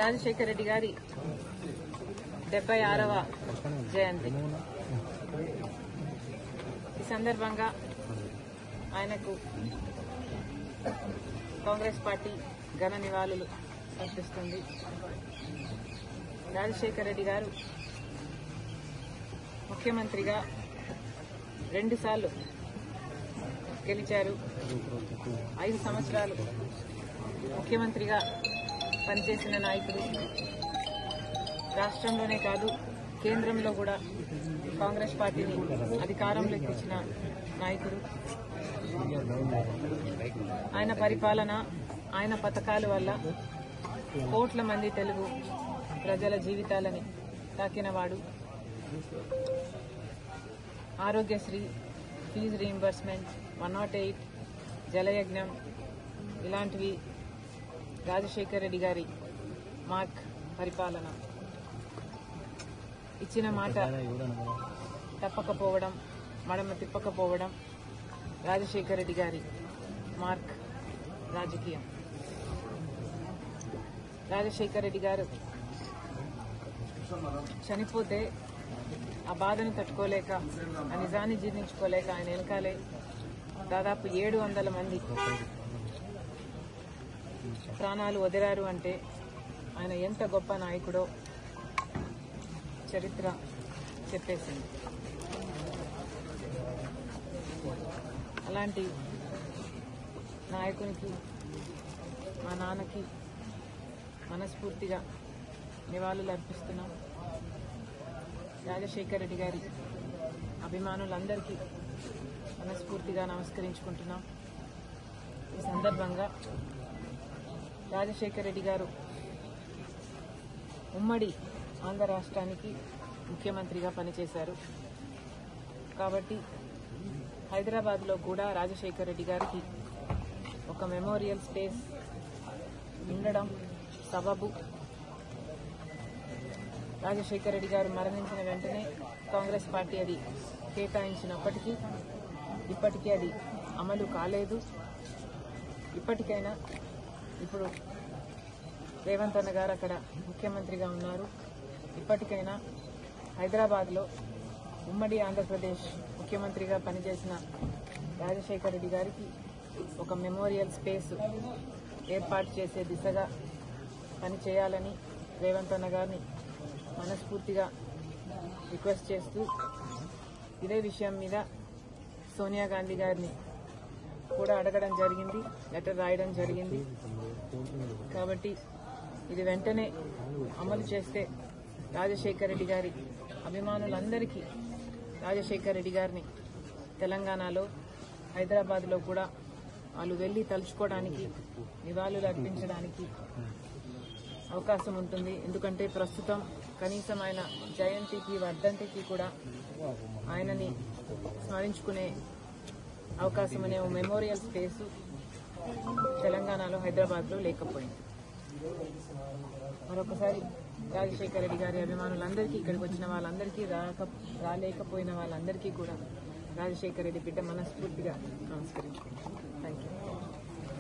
రాజశేఖర రెడ్డి గారి 76వ జయంతి. ఈ సందర్భంగా ఆయనకు కాంగ్రెస్ పార్టీ ఘన నివాళులు అర్పిస్తుంది. రాజశేఖర రెడ్డి గారు ముఖ్యమంత్రిగా 2 సార్లు గెలిచారు. 5 సంవత్సరాలు ముఖ్యమంత్రిగా పనిచేసిన నాయకుడు. రాష్ట్రంలోనే కాదు, కేంద్రంలో కూడా కాంగ్రెస్ పార్టీని అధికారంలోకి తెచ్చిన నాయకుడు. ఆయన పరిపాలన, ఆయన పథకాల వల్ల కోట్ల మంది తెలుగు ప్రజల జీవితాలని తాకినవాడు. ఆరోగ్యశ్రీ, ఫీజు రీయింబర్స్మెంట్, 108, జలయజ్ఞం ఇలాంటివి రాజశేఖర రెడ్డి గారి మార్క్ పరిపాలన. ఇచ్చిన మాట తప్పకపోవడం, మడమ తిప్పకపోవడం రాజశేఖర రెడ్డి గారి మార్క్ రాజకీయం. రాజశేఖర రెడ్డి గారు చనిపోతే ఆ బాధను తట్టుకోలేక, ఆ నిజాన్ని జీర్ణించుకోలేక ఆయన వెనకాలే దాదాపు 700 మంది ప్రాణాలు వదిలారు. అంటే ఆయన ఎంత గొప్ప నాయకుడో చరిత్ర చెప్పేసింది. అలాంటి నాయకునికి, మా నాన్నకి మనస్ఫూర్తిగా నివాళులు అర్పిస్తున్నాం. రాజశేఖర రెడ్డి గారి అభిమానులందరికీ మనస్ఫూర్తిగా నమస్కరించుకుంటున్నాం. ఈ సందర్భంగా రాజశేఖర రెడ్డి గారు ఉమ్మడి ఆంధ్ర రాష్ట్రానికి ముఖ్యమంత్రిగా పనిచేశారు. కాబట్టి హైదరాబాద్లో కూడా రాజశేఖర రెడ్డి గారికి ఒక మెమోరియల్ స్పేస్ ఉండడం సబబు. రాజశేఖర రెడ్డి గారు మరణించిన వెంటనే కాంగ్రెస్ పార్టీ అది కేటాయించినప్పటికీ ఇప్పటికీ అది అమలు కాలేదు. ఇప్పటికైనా ఇప్పుడు రేవంత్ అన్న గారు అక్కడ ముఖ్యమంత్రిగా ఉన్నారు. ఇప్పటికైనా హైదరాబాద్లో ఉమ్మడి ఆంధ్రప్రదేశ్ ముఖ్యమంత్రిగా పనిచేసిన రాజశేఖర రెడ్డి గారికి ఒక మెమోరియల్ స్పేస్ ఏర్పాటు చేసే దిశగా పనిచేయాలని రేవంత్ అన్న గారిని మనస్ఫూర్తిగా రిక్వెస్ట్ చేస్తూ, ఇదే విషయం మీద సోనియా గాంధీ గారిని కూడా అడగడం జరిగింది, లెటర్ రాయడం జరిగింది. కాబట్టి ఇది వెంటనే అమలు చేస్తే రాజశేఖర రెడ్డి గారి అభిమానులందరికీ రాజశేఖర రెడ్డి గారిని తెలంగాణలో, హైదరాబాద్లో కూడా వాళ్ళు వెళ్లి తలుచుకోవడానికి, నివాళులు అర్పించడానికి అవకాశం ఉంటుంది. ఎందుకంటే ప్రస్తుతం కనీసం ఆయన జయంతికి, వర్ధంతికి కూడా ఆయనని స్మరించుకునే అవకాశం అనే మెమోరియల్ స్పేసు తెలంగాణలో, హైదరాబాద్లో లేకపోయింది. మరొకసారి రాజశేఖర రెడ్డి గారి అభిమానులందరికీ, ఇక్కడికి వచ్చిన వాళ్ళందరికీ, రాలేకపోయిన వాళ్ళందరికీ కూడా రాజశేఖర రెడ్డి బిడ్డ మనస్ఫూర్తిగా నమస్కరించుకుంటాం. Thank you.